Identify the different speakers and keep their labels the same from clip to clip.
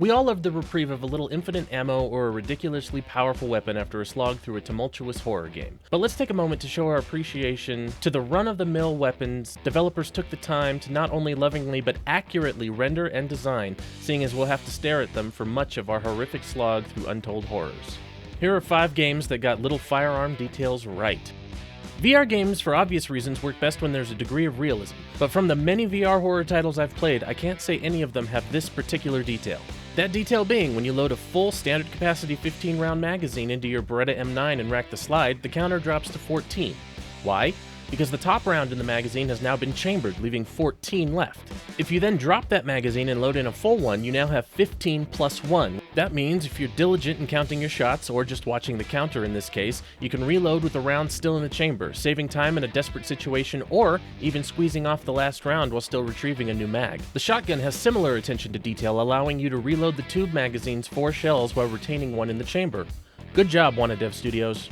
Speaker 1: We all love the reprieve of a little infinite ammo or a ridiculously powerful weapon after a slog through a tumultuous horror game. But let's take a moment to show our appreciation to the run-of-the-mill weapons developers took the time to not only lovingly but accurately render and design, seeing as we'll have to stare at them for much of our horrific slog through untold horrors. Here are 5 games that got little firearm details right. VR games, for obvious reasons, work best when there's a degree of realism, but from the many VR horror titles I've played, I can't say any of them have this particular detail. That detail being, when you load a full standard capacity 15-round magazine into your Beretta M9 and rack the slide, the counter drops to 14. Why? Because the top round in the magazine has now been chambered, leaving 14 left. If you then drop that magazine and load in a full one, you now have 15 plus 1. That means if you're diligent in counting your shots, or just watching the counter in this case, you can reload with the round still in the chamber, saving time in a desperate situation, or even squeezing off the last round while still retrieving a new mag. The shotgun has similar attention to detail, allowing you to reload the tube magazine's 4 shells while retaining one in the chamber. Good job, WannaDev Studios.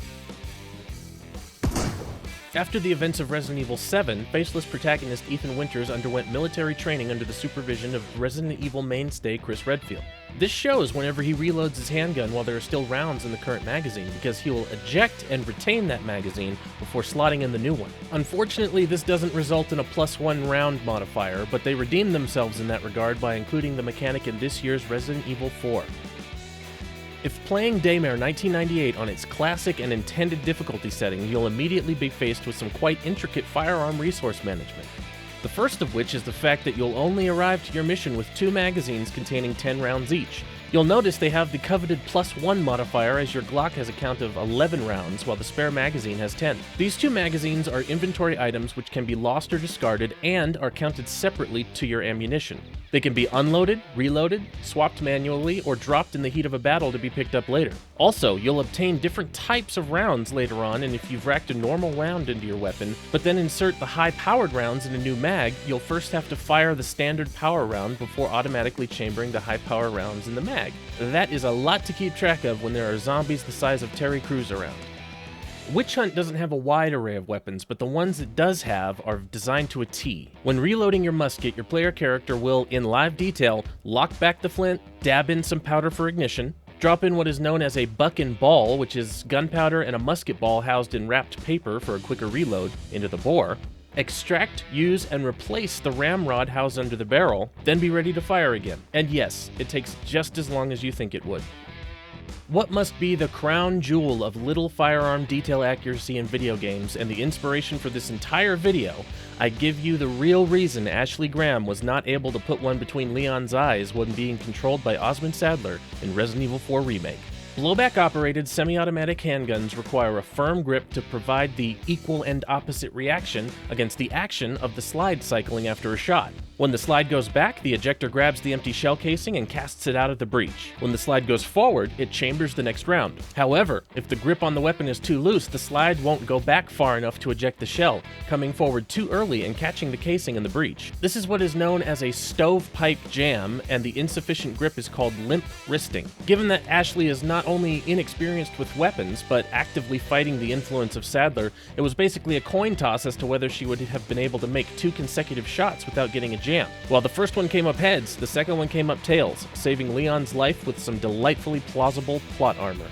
Speaker 1: After the events of Resident Evil 7, faceless protagonist Ethan Winters underwent military training under the supervision of Resident Evil mainstay Chris Redfield. This shows whenever he reloads his handgun while there are still rounds in the current magazine, because he will eject and retain that magazine before slotting in the new one. Unfortunately, this doesn't result in a +1 round modifier, but they redeem themselves in that regard by including the mechanic in this year's Resident Evil 4. If playing Daymare 1998 on its classic and intended difficulty setting, you'll immediately be faced with some quite intricate firearm resource management. The first of which is the fact that you'll only arrive to your mission with 2 magazines containing 10 rounds each. You'll notice they have the coveted +1 modifier, as your Glock has a count of 11 rounds while the spare magazine has 10. These 2 magazines are inventory items which can be lost or discarded and are counted separately to your ammunition. They can be unloaded, reloaded, swapped manually, or dropped in the heat of a battle to be picked up later. Also, you'll obtain different types of rounds later on, and if you've racked a normal round into your weapon, but then insert the high-powered rounds in a new mag, you'll first have to fire the standard power round before automatically chambering the high-power rounds in the mag. That is a lot to keep track of when there are zombies the size of Terry Crews around. Witch Hunt doesn't have a wide array of weapons, but the ones it does have are designed to a T. When reloading your musket, your player character will, in live detail, lock back the flint, dab in some powder for ignition, drop in what is known as a buck and ball, which is gunpowder and a musket ball housed in wrapped paper for a quicker reload, into the bore, extract, use, and replace the ramrod housed under the barrel, then be ready to fire again. And yes, it takes just as long as you think it would. What must be the crown jewel of little firearm detail accuracy in video games, and the inspiration for this entire video, I give you the real reason Ashley Graham was not able to put one between Leon's eyes when being controlled by Osmond Sadler in Resident Evil 4 Remake. Blowback-operated semi-automatic handguns require a firm grip to provide the equal and opposite reaction against the action of the slide cycling after a shot. When the slide goes back, the ejector grabs the empty shell casing and casts it out of the breech. When the slide goes forward, it chambers the next round. However, if the grip on the weapon is too loose, the slide won't go back far enough to eject the shell, coming forward too early and catching the casing in the breech. This is what is known as a stovepipe jam, and the insufficient grip is called limp wristing. Given that Ashley is not only inexperienced with weapons, but actively fighting the influence of Sadler, it was basically a coin toss as to whether she would have been able to make 2 consecutive shots without getting a jam. While the first one came up heads, the second one came up tails, saving Leon's life with some delightfully plausible plot armor.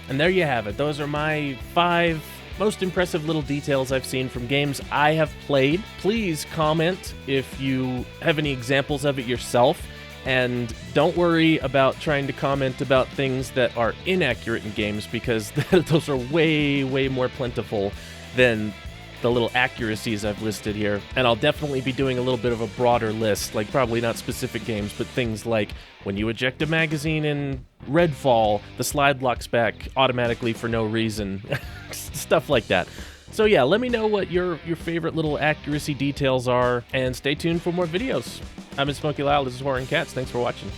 Speaker 1: And there you have it. Those are my 5 most impressive little details I've seen from games I have played. Please comment if you have any examples of it yourself. And don't worry about trying to comment about things that are inaccurate in games, because those are way, way more plentiful than the little accuracies I've listed here. And I'll definitely be doing a little bit of a broader list, like probably not specific games, but things like when you eject a magazine in Redfall, the slide locks back automatically for no reason. Stuff like that. So yeah, let me know what your favorite little accuracy details are, and stay tuned for more videos. I've been Smokey Lyle, this is Horror and Cats, thanks for watching.